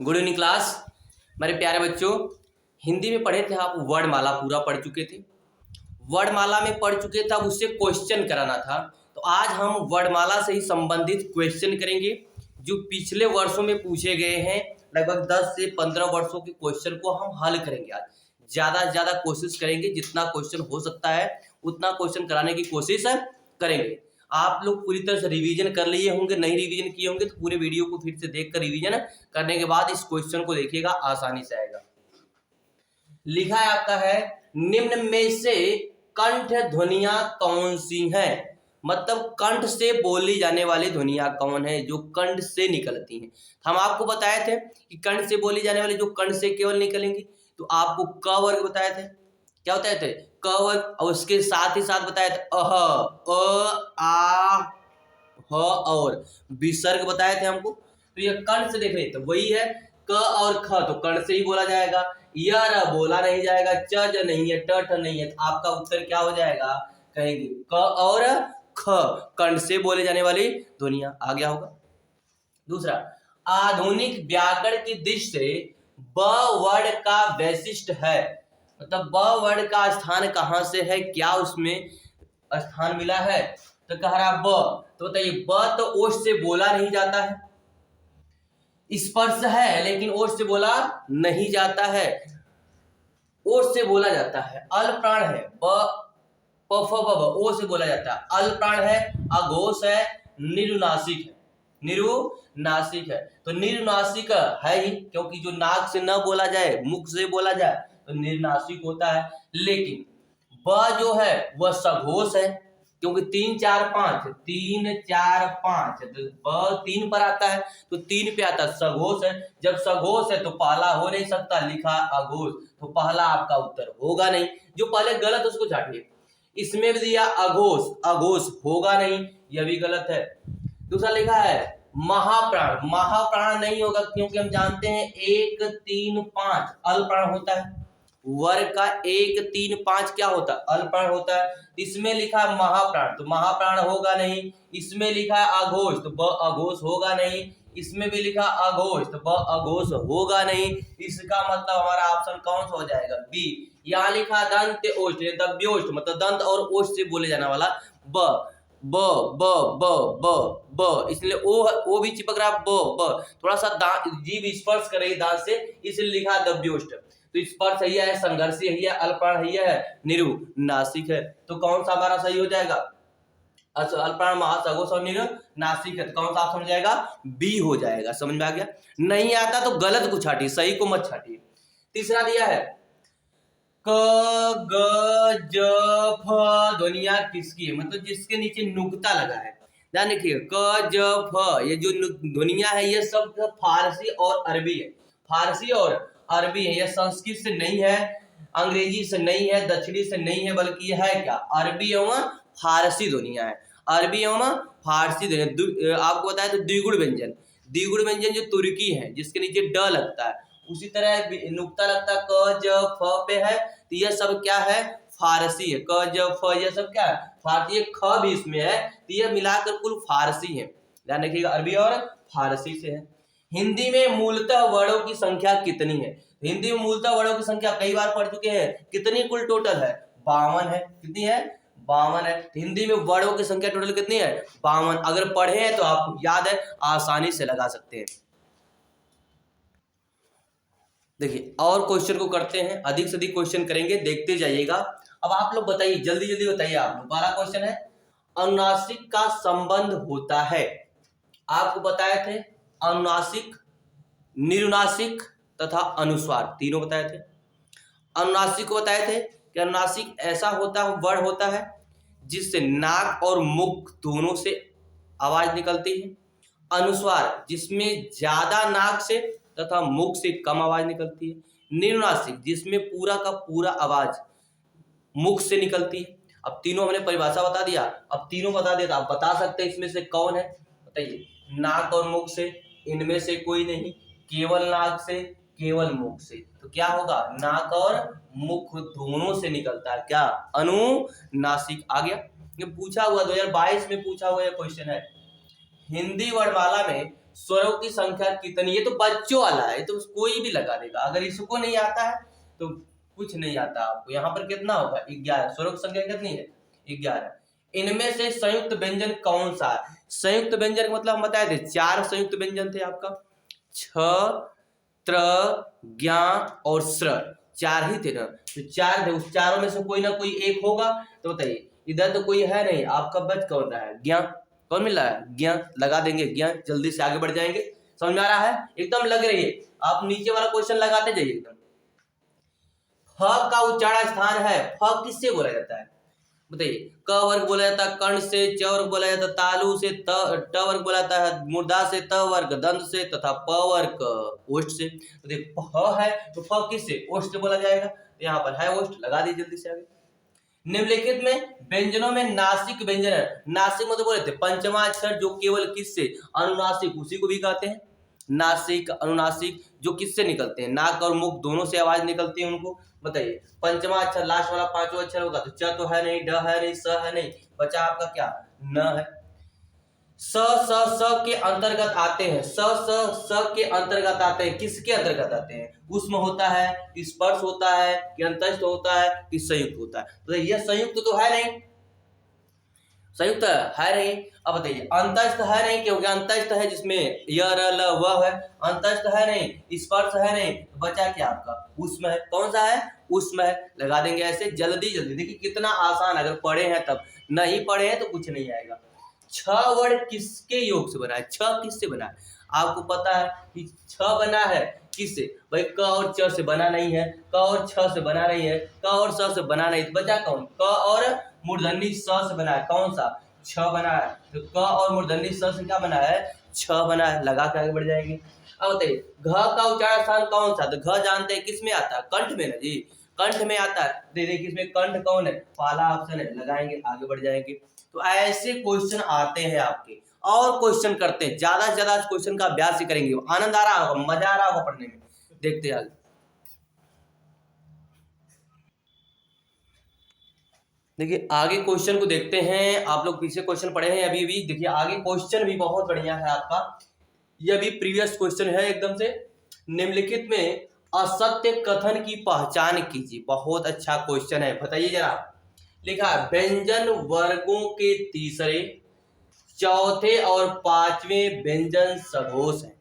Good evening class. मेरे प्यारे बच्चों, हिंदी में पढ़े थे आप, वर्णमाला पूरा पढ़ चुके थे। वर्णमाला में पढ़ चुके थे, अब उससे क्वेश्चन कराना था। तो आज हम वर्णमाला से ही संबंधित क्वेश्चन करेंगे जो पिछले वर्षों में पूछे गए हैं। लगभग 10 से 15 वर्षों के क्वेश्चन को हम हल करेंगे। आज ज़्यादा से ज़्यादा कोशिश करेंगे, जितना क्वेश्चन हो सकता है उतना क्वेश्चन कराने की कोशिश करेंगे। आप लोग पूरी तरह से रिवीजन कर लिए होंगे, नहीं रिवीजन किए होंगे तो पूरे वीडियो को फिर से देखकर रिवीजन करने के बाद इस क्वेश्चन को देखिएगा, आसानी से आएगा। लिखा है आपका है, निम्न में से कंठ ध्वनियां कौन सी हैं? मतलब कंठ से बोली जाने वाली ध्वनियां कौन है जो कंठ से निकलती हैं। हम आपको बताए थे कि कंठ से बोली जाने वाली जो कंठ से केवल निकलेंगी, तो आपको क वर्ग बताए थे। क्या बताए थे? क वर्ग। और उसके साथ ही साथ बताए थे अह, अ, आ, ह और विसर्ग बताए थे हमको। तो ये कंठ से देख रहे तो वही है क और ख, तो कंठ से ही बोला जाएगा। य बोला नहीं जाएगा, च ज नहीं है, ट ठ नहीं है, तो आपका उत्तर क्या हो जाएगा? कहेंगे क और ख, कंठ से बोले जाने वाली ध्वनियां। आ गया होगा। दूसरा, आधुनिक व्याकरण की दृष्टि से ब वर्ण का वैशिष्ट है। मतलब ब वर्ण का स्थान कहाँ से है, क्या उसमें स्थान मिला है? तो कह रहा ब, तो बताइए ब तो ओष्ठ से बोला नहीं जाता है, स्पर्श है लेकिन ओष्ठ से बोला नहीं जाता है, ओष्ठ से बोला जाता है। अल प्राण है, ब प फ ब ब, ओ से बोला जाता है। अल प्राण है, अघोष है, निरुनासिक है। निरुनासिक है तो निरुनासिक है ही, क्योंकि जो नाक से न बोला जाए, मुख से बोला जाए तो निरुनासिक होता है। लेकिन ब जो है वह सघोष है, क्योंकि 3 4 5 3 4 5 तो ब 3 पर आता है, तो 3 पे आता है, सघोष है। जब सघोष है तो पहला हो नहीं सकता, लिखा अघोष, तो पहला आपका उत्तर होगा नहीं। जो पहले गलत उसको छाटिए। इसमें भी दिया अघोष, अघोष होगा नहीं, यह भी गलत है। दूसरा लिखा है महाप्राण, महाप्राण नहीं होगा, क्योंकि हम जानते हैं 1 3 5 अल प्राण होता है। वर्ग का 1 3 5 क्या होता है? अल प्राण होता है। इसमें लिखा है महाप्राण, तो महाप्राण होगा नहीं। इसमें लिखा है अघोष, तो ब अघोष होगा नहीं। इसमें भी लिखा अघोष, तो ब अघोष होगा नहीं। इसका मतलब हमारा ऑप्शन कौन सा हो जाएगा? बी। यहाँ लिखा दंत ओष्ठ, दव्योष्ठ, मतलब दंत और ओष्ठ से बोले जाने वाला ब ब ब ब ब ब, इसलिए ओ भी चिपक रहा ब ब, थोड़ा सा जीभ स्पर्श कर रही दांत से, इसलिए लिखा दव्योष्ठ। तो स्पर्श ही है, संघर्ष ही है, अल्पप्राण ही है, निरुनासिक है। तो कौन सा हमारा सही हो जाएगा? अल्पप्राण, महासघोष और निरुनासिक है, तो कौन सा ऑप्शन हो जाएगा? बी हो जाएगा। समझ में आ गया? नहीं आता तो गलत को छाटिए, सही को मत छाटिए। तीसरा दिया है क ग ज फ ध्वनिया किसकी है? मतलब जिसके नीचे नुक्ता लगा है। ध्यान रखिए, क ज फ, ये जो ध्वनिया है ये सब फारसी और अरबी है। फारसी और अरबी है, यह संस्कृत से नहीं है, अंग्रेजी से नहीं है, दक्षिणी से नहीं है, बल्कि यह है क्या? अरबी एवं फारसी ध्वनिया है। अरबी एवं फारसी ध्वनिया। आपको बताया तो द्विगुण व्यंजन, द्विगुण व्यंजन जो तुर्की है जिसके नीचे ड लगता है, उसी तरह नुक्ता लगता क ज फ पे है, तो यह सब क्या है? फारसी है। क ज फ यह सब क्या है? फारसी। ख भी इसमें है, तो यह मिलाकर कुल फारसी है। ध्यान रखिएगा, अरबी और फारसी से है। हिंदी में मूलतः वर्णों की संख्या कितनी है? हिंदी में मूलतः वर्णों की संख्या कई बार पढ़ चुके हैं, कितनी कुल टोटल है? 52 है। कितनी है? 52 है। हिंदी में वर्णों की संख्या टोटल कितनी है? 52। अगर पढ़े हैं तो आपको याद है, आसानी से लगा सकते हैं। देखिए और क्वेश्चन को करते हैं, अधिक से अधिक क्वेश्चन करेंगे, देखते जाइएगा। अब आप लोग बताइए, जल्दी जल्दी बताइए। आप लोग, पहला क्वेश्चन है अनुनासिक का संबंध होता है। आपको बताए थे अनुनासिक, निरुनासिक तथा अनुस्वार, तीनों बताए थे। अनुनासिक को बताए थे कि अनुनासिक ऐसा होता है, वर्ण होता है जिससे नाक और मुख दोनों से आवाज निकलती है। अनुस्वार जिसमें ज्यादा नाक से तथा मुख से कम आवाज निकलती है। निरुनासिक जिसमें पूरा का पूरा आवाज मुख से निकलती है। अब तीनों हमने परिभाषा बता दिया, अब तीनों बता दिया, तो आप बता सकते हैं इसमें से कौन है? बताइए। नाक और मुख से, इनमें से कोई नहीं, केवल नाक से, केवल मुख से। तो क्या होगा? नाक और मुख दोनों से निकलता है, क्या? अनुनासिक। आ गया। ये पूछा हुआ 2022 में पूछा हुआ क्वेश्चन है। हिंदी वर्णमाला में स्वरों की संख्या कितनी? ये तो बच्चों वाला है, ये तो कोई भी लगा देगा। अगर इसको नहीं आता है तो कुछ नहीं आता आपको। यहाँ पर कितना होगा? 11। स्वरों की संख्या कितनी है? 11। इनमें से संयुक्त व्यंजन कौन सा है? संयुक्त व्यंजन का मतलब हम बताए थे 4 संयुक्त व्यंजन थे आपका, छ, त्र, ज्ञ और स्र, 4 ही थे ना। तो 4 थे, उस चारों में से कोई ना कोई एक होगा। तो बताइए, इधर तो कोई है नहीं, आपका बच कौन रहा है? ज्ञ। कौन मिल रहा है? ज्ञ। लगा देंगे ज्ञ, जल्दी से आगे बढ़ जाएंगे। समझ में आ रहा है? एकदम लग रही है। आप नीचे वाला क्वेश्चन लगाते जाइए एकदम। फ का उच्चारण स्थान है, फ किससे बोला जाता है? बताइए। क वर्ग बोला जाता है कर्ण से, च वर्ग बोला जाता है तालु से, ट वर्ग बोला जाता है मूर्धा से, त वर्ग दंत से, तथा प वर्ग ओष्ठ से। तो देखो फ है तो फ किससे? ओष्ठ से बोला जाएगा। तो यहाँ पर है ओष्ठ, लगा दी जल्दी से आगे। निम्नलिखित में व्यंजनों में नासिक व्यंजन है। नासिक मतलब बोले थे पंचमाक्षर जो केवल किससे? अनुनासिक, उसी को भी कहते हैं नासिक, अनुनासिक, जो किससे निकलते हैं? नाक और मुख दोनों से आवाज निकलती है उनको। बताइए, पंचमा अक्षर लास्ट वाला 5वां अक्षर होगा तो च तो है नहीं, ड है नहीं, स है नहीं, बचा आपका क्या? न है। स के अंतर्गत आते हैं, स के अंतर्गत आते हैं। किसके अंतर्गत आते हैं? उष्म होता है, स्पर्श होता है, कि अंतस्थ होता है, कि संयुक्त होता है? तो ये संयुक्त तो है नहीं, संयुक्त है नहीं। अब बताइए, अंतस्थ है नहीं, क्योंकि अंतस्थ है जिसमें य र ल व है, अंतस्थ है नहीं, स्पर्श है नहीं, बचा क्या आपका? उष्म है। कौन सा है? उष्म है। लगा देंगे ऐसे जल्दी जल्दी। देखिए कितना आसान, अगर पढ़े हैं तब, नहीं पढ़े हैं तो कुछ नहीं आएगा। छ वर्ड किसके योग से बना है? छ किससे बना है? आपको पता है कि छ बना है किससे? भाई क और च से बना नहीं है, क और छ से बना नहीं है, क और स से बना नहीं, तो बचा कौन? क और मूर्धन्य स से बना है। कौन सा? छ बना है। तो क और मूर्धन्य स से क्या बना है? छ बना है। लगा के आगे बढ़ जाएंगे। अब बताइए, घ का उच्चारण स्थान कौन सा? तो घ जानते हैं किस में आता है? कंठ में ना जी, कंठ में आता है। देखिए इसमें कंठ कौन है? पहला ऑप्शन है। लगाएंगे, आगे बढ़ जाएंगे। तो ऐसे क्वेश्चन आते हैं आपके, और क्वेश्चन करते हैं, ज्यादा से ज्यादा क्वेश्चन का अभ्यास ही करेंगे। आनंद आ रहा होगा, मजा आ रहा होगा पढ़ने में। देखते आगे। देखिए आगे क्वेश्चन को देखते हैं। आप लोग पीछे क्वेश्चन पढ़े हैं अभी भी। देखिए आगे क्वेश्चन भी बहुत बढ़िया है आपका, यह भी प्रीवियस क्वेश्चन है एकदम से। निम्नलिखित में असत्य कथन की पहचान कीजिए। बहुत अच्छा क्वेश्चन है, बताइए जरा। लिखा है, व्यंजन वर्गों के तीसरे, चौथे और पांचवें व्यंजन सघोष है।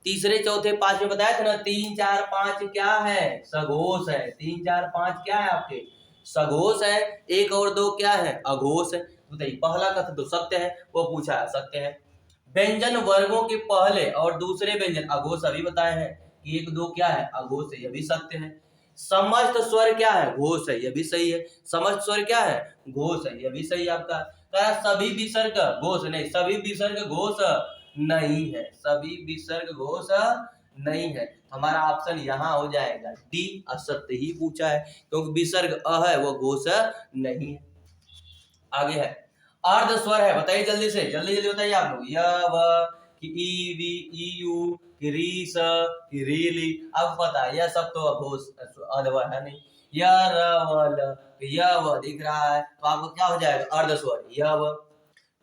तीसरे, चौथे, पांचवें बताया था ना, 3, 4, 5 क्या है? सघोष है। 3, 4, 5 क्या है आपके? सघोष है। 1 और 2 क्या है? अघोष है। बताइए, पहला कथन तो सत्य है, वो पूछा है, सत्य है। व्यंजन वर्गों के पहले और दूसरे व्यंजन अघोष अभी बताए हैं कि 1, 2 क्या है? अघोष है, यह भी सत्य है। समस्त स्वर क्या है? घोष है, यह भी सही है। समस्त स्वर क्या है? घोष है, यह भी सही है आपका। सभी विसर्ग घोष नहीं, सभी विसर्ग घोष नहीं है, सभी विसर्ग घोष नहीं है। हमारा ऑप्शन यहाँ हो जाएगा डी, असत्य ही पूछा है, क्योंकि विसर्ग अ है, वो घोष नहीं है। आगे है, अर्ध स्वर है। बताइए जल्दी से, जल्दी जल्दी बताइए आप लोग। य व कि ई वी ई यू कि री स कि री ली। अब पता है यह सब तो अघोष अधवा है नहीं। य र व ल, य व दिख रहा है तो आपको क्या हो जाएगा? अर्ध स्वर य व।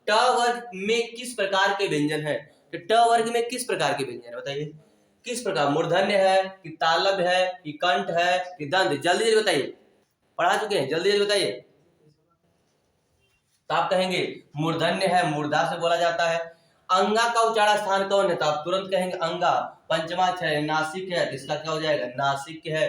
ट वर्ग में किस प्रकार के व्यंजन है? तो ट वर्ग में किस प्रकार के व्यंजन है? बताइए किस प्रकार? मूर्धन्य है कि तालब है कि कंठ है कि दंत? जल्दी जल्दी बताइए, पढ़ा चुके हैं, जल्दी जल्दी बताइए। तो आप कहेंगे मूर्धन्य है, मूर्धा से बोला जाता है। अंगा का उच्चारण स्थान कौन है? तो आप तुरंत कहेंगे अंगा। पंचमाक्षर है, नासिक है, तो इसका क्या हो जाएगा? नासिक है।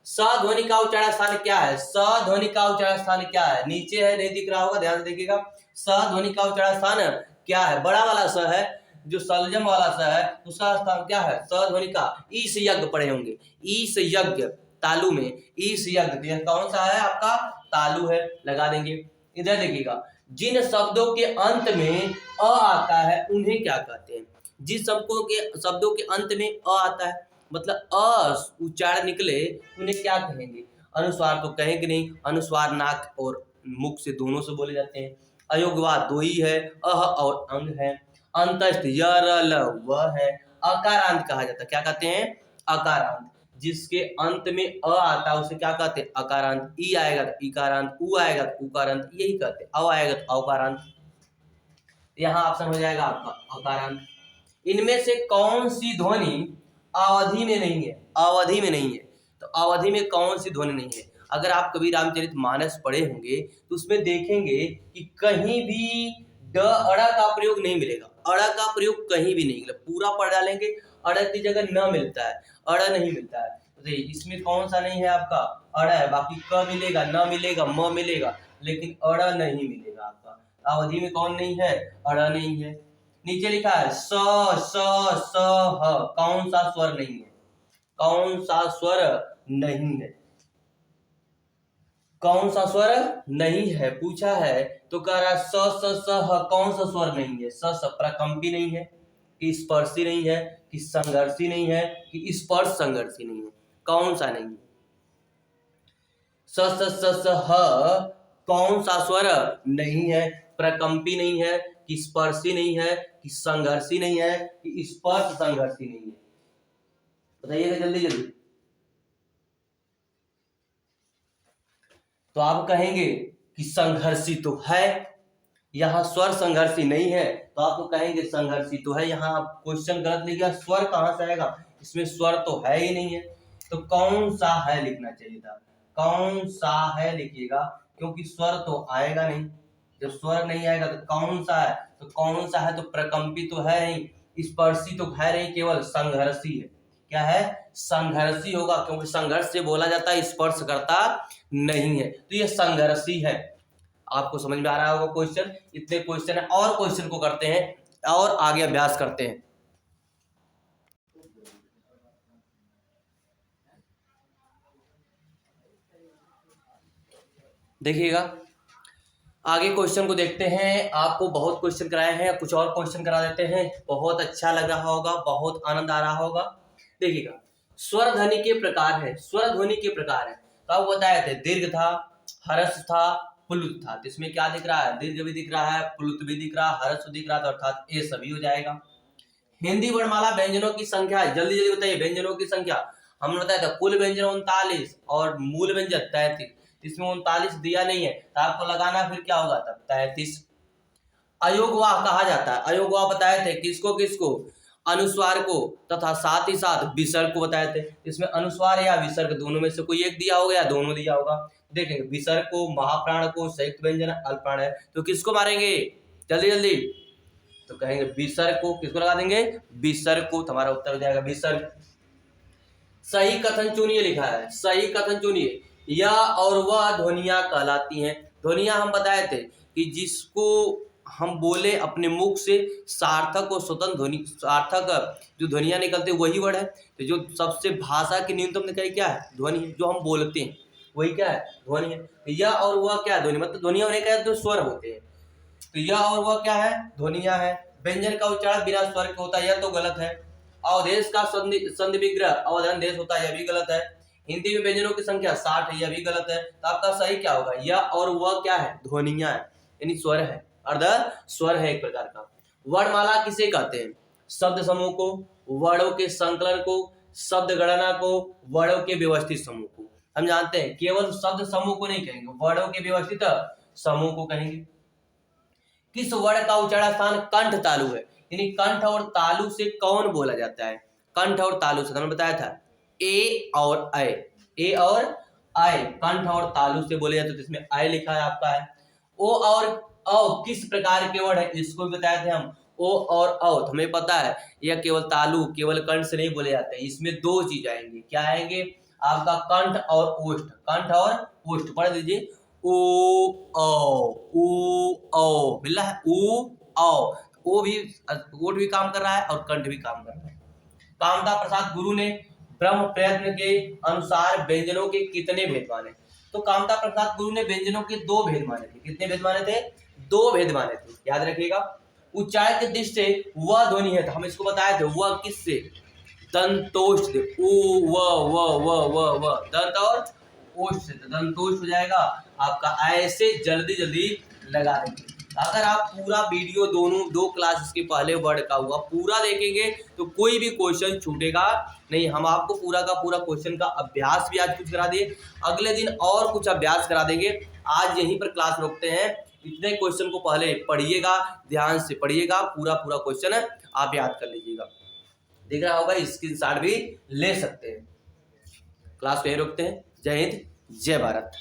स ध्वनि का उच्चारण स्थान क्या है? स ध्वनि का उच्चारण स्थान क्या है? नीचे है, नहीं दिख रहा होगा, ध्यान से देखिएगा। स ध्वनि का उच्चारण स्थान क्या है? बड़ा वाला स है, जो सलजम वाला स है, उसका स्थान क्या है? स ध्वनि का। ईश यज्ञ पढ़े होंगे, ईश यज्ञ, तालु में ईश यज्ञ, यह कौन सा है आपका? तालु है। लगा देंगे। इधर देखिएगा, जिन शब्दों के अंत में अ आता है उन्हें क्या कहते हैं? जिस शब्दों के अंत में अ आता है, मतलब अ उच्चारण निकले, उन्हें क्या कहेंगे? अनुस्वार तो कहेंगे नहीं, अनुस्वार नाक और मुख से दोनों से बोले जाते हैं। अयोग्यवाद 2 ही है, अह और अंग है। अंतस्थ य र ल व है। अकारांत कहा जाता है, क्या कहते हैं? अकारांत। जिसके अंत में अ आता है उसे क्या कहते हैं? अकारांत। ई आएगा तो इकारांत, उ आएगा तो उकारांत, यही कहते हैं। अ आएगा तो औकारांत। यहाँ ऑप्शन हो जाएगा आपका अकारांत। इनमें से कौन सी ध्वनि अवधि में नहीं है? अवधि में नहीं है। तो अवधि में कौन सी ध्वनि नहीं है? अगर आप कभी रामचरितमानस पढ़े होंगे तो उसमें देखेंगे कि कहीं भी ड अड़ा का प्रयोग नहीं मिलेगा। अड़ा का प्रयोग कहीं भी नहीं मिलेगा। पूरा पढ़ डालेंगे, अड़ा की जगह न मिलता है, अड़ा नहीं मिलता है। तो इसमें कौन सा नहीं है? आपका अड़ा है। बाकी क मिलेगा, न मिलेगा, म मिलेगा, लेकिन अड़ा नहीं मिलेगा आपका। अवधि में कौन नहीं है? अड़ा नहीं है। नीचे लिखा है स स स ह, कौन सा स्वर नहीं है? कौन सा स्वर नहीं है? कौन सा स्वर नहीं है पूछा है, तो कह रहा है स स स ह, कौन सा स्वर नहीं है? स स प्रकंपी नहीं है, कि स्पर्शी नहीं है, कि संघर्षी नहीं है, कि स्पर्श संघर्षी नहीं है? कौन सा नहीं है? स स स स ह कौन सा स्वर नहीं है? प्रकंपी नहीं है, कि स्पर्शी नहीं है, कि संघर्षी नहीं है, कि स्पर्श संघर्षी नहीं है? बताइएगा जल्दी जल्दी। तो आप कहेंगे कि संघर्षी तो है, यहाँ स्वर संघर्षी नहीं है, तो आप तो कहेंगे संघर्षी तो है। यहाँ आप क्वेश्चन गलत लिख गया, स्वर कहाँ से आएगा? इसमें स्वर तो है ही नहीं है। तो कौन सा है लिखना चाहिए था, कौन सा है लिखिएगा, क्योंकि स्वर तो आएगा नहीं। जब स्वर नहीं आएगा तो कौन सा है? तो कौन सा है? तो प्रकंपी तो है नहीं, स्पर्शी तो है नहीं, केवल संघर्षी है। क्या है? संघर्षी होगा, क्योंकि संघर्ष से बोला जाता है, स्पर्श करता नहीं है। तो ये संघर्षी है। आपको समझ में आ रहा होगा क्वेश्चन? इतने क्वेश्चन है, और क्वेश्चन को करते हैं और आगे अभ्यास करते हैं। देखिएगा आगे क्वेश्चन को देखते हैं। आपको बहुत क्वेश्चन कराए हैं, कुछ और क्वेश्चन करा देते हैं। बहुत अच्छा लग रहा होगा, बहुत आनंद आ रहा होगा। देखिएगा स्वर ध्वनि के प्रकार है, स्वर ध्वनि के प्रकार है। तो आप बताए थे दीर्घ था, हर्ष था, प्लुत था। तो इसमें क्या दिख रहा है? दीर्घ भी दिख रहा है, प्लुत भी दिख रहा है, हर्ष दिख रहा था, अर्थात ये सभी हो जाएगा। हिंदी वर्णमाला व्यंजनों की संख्या है, जल्दी जल्दी बताइए। व्यंजनों की संख्या हमने बताया था, कुल व्यंजन 39 और मूल व्यंजन 33। इसमें 39 दिया नहीं है, तो आपको लगाना फिर क्या होगा तब? 33। अयोगवाह कहा जाता है, अयोगवाह बताए थे किसको किसको? अनुस्वार को तथा साथ ही साथ विसर्ग को बताए थे। इसमें अनुस्वार या विसर्ग दोनों में से कोई एक दिया होगा या दोनों दिया होगा। देखेंगे विसर्ग को, महाप्राण को, संयुक्त व्यंजन अल्पप्राण है, तो किसको मारेंगे? जल्दी जल्दी। तो कहेंगे विसर्ग को। किसको लगा देंगे? विसर्ग को। तुम्हारा उत्तर हो जाएगा विसर्ग। सही कथन चुनिए लिखा है, सही कथन चुनिए। यह और वह ध्वनियां कहलाती हैं। ध्वनियां हम बताए थे कि जिसको हम बोले अपने मुख से सार्थक और स्वतंत्र ध्वनि, सार्थक जो ध्वनियां निकलते वही वर्ड है। तो जो सबसे भाषा की न्यूनतम इकाई क्या है? ध्वनि है। जो हम बोलते हैं वही क्या है? ध्वनि है। यह और वह क्या है? ध्वनि। मतलब ध्वनियां होने का तो स्वर होते हैं। तो यह और वह क्या है? ध्वनियां है। व्यंजन का उच्चारण बिना स्वर के होता है, यह तो गलत है। अवधेश का संधि विग्रह अवधान देश होता है, यह भी गलत है। हिंदी में व्यंजनों की संख्या 60 है, यह भी गलत है। तो आपका सही क्या होगा? यह और वह क्या है? ध्वनियां है, यानी स्वर है, अर्ध स्वर है एक प्रकार का। वर्णमाला किसे कहते हैं? शब्द समूह को, वर्णों के संकलन को, शब्द गणना को, वर्णों के व्यवस्थित समूह को। हम जानते हैं केवल शब्द समूह को नहीं कहेंगे, वर्णों के व्यवस्थित समूह को कहेंगे। किस वर्ण का उच्चारण स्थान कंठ तालु है? यानी कंठ और तालु से कौन बोला जाता है? कंठ और तालु से हमने बताया था ए और ऐ, ए और ऐ कंठ और तालु से बोले जाते हैं। तो इसमें ऐ लिखा है आपका है। ओ और औ किस प्रकार के वर्ण है? इसको भी बताए थे हम। ओ और औ तो हमें पता है यह केवल तालु, केवल कंठ से नहीं बोले जाते हैं। इसमें दो चीज आएंगे। क्या आएंगे? आपका कंठ और ओष्ठ। कंठ और ओष्ठ पढ़ दीजिए। ऊ ओ मिल रहा है, ऊ औ। ओ भी, ओठ भी काम कर रहा है और कंठ भी काम कर रहा है। कामता प्रसाद गुरु ने ब्रह्म प्रयत्न के अनुसार व्यंजनों के कितने भेद माने? तो कामता प्रसाद गुरु ने व्यंजनों के 2 भेद माने थे। कितने भेद माने थे? 2 भेद माने थे, याद रखिएगा। उच्चारण की दृष्टि से वह ध्वनि है, तो हम इसको बताए थे। वह किससे? दंतोष्ठ, ऊ व दंत और ओष्ठ से, दंतोष्ठ हो जाएगा आपका। ऐसे जल्दी जल्दी लगा देंगे। अगर आप पूरा वीडियो दोनों 2 क्लास के पहले वर्ड का हुआ पूरा देखेंगे तो कोई भी क्वेश्चन छूटेगा नहीं। हम आपको पूरा का पूरा क्वेश्चन का अभ्यास भी आज कुछ करा दिए, अगले दिन और कुछ अभ्यास करा देंगे। आज यहीं पर क्लास रोकते हैं। इतने क्वेश्चन को पहले पढ़िएगा, ध्यान से पढ़िएगा, पूरा पूरा क्वेश्चन आप याद कर लीजिएगा। दिख रहा होगा, स्क्रीनशॉट भी ले सकते हैं। क्लास को यहीं रोकते हैं। जय हिंद, जय भारत।